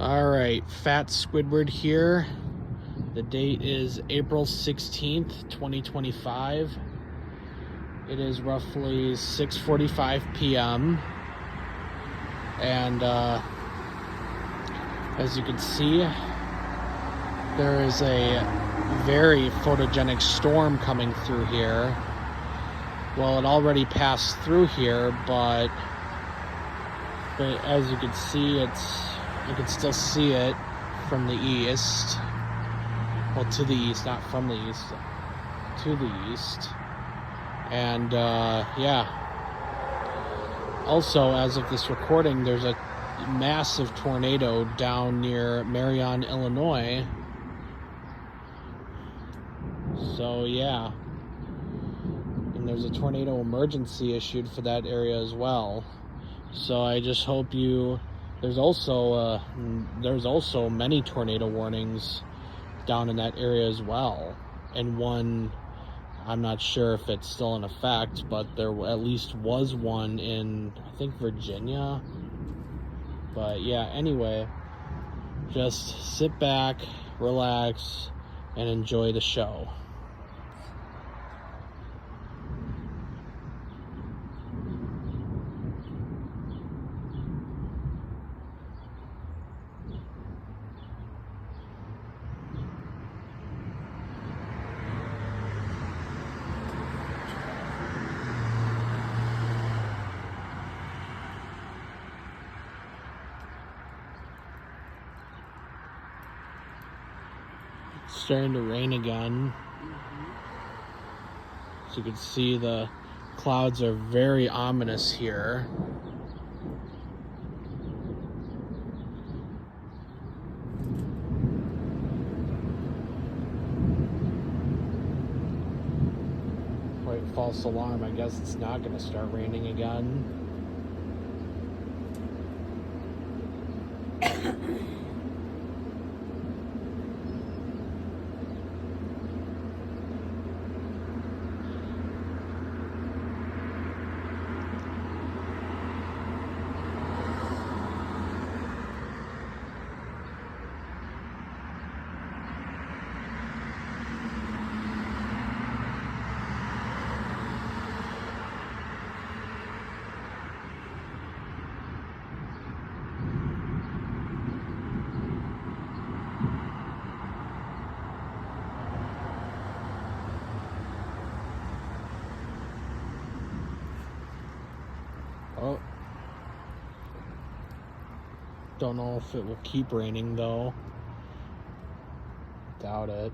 All right, Fat Squidward here. The date is April 16th, 2025. It is roughly 6:45 p.m. And as you can see, there is a very photogenic storm coming through here. Well, it already passed through here, but as you can see, you can still see it from the east. Well, to the east, not from the east, to the east. And yeah. Also, as of this recording, there's a massive tornado down near Marion, Illinois. So yeah. And there's a tornado emergency issued for that area as well. So I just hope there's also many tornado warnings down in that area as well. And one, I'm not sure if it's still in effect, but there at least was one in, I think, Virginia. But yeah, anyway, just sit back, relax, and enjoy the show. It's starting to rain again. So you can see the clouds are very ominous here. Quite false alarm. I guess it's not going to start raining again. Oh, don't know if it will keep raining though. Doubt it.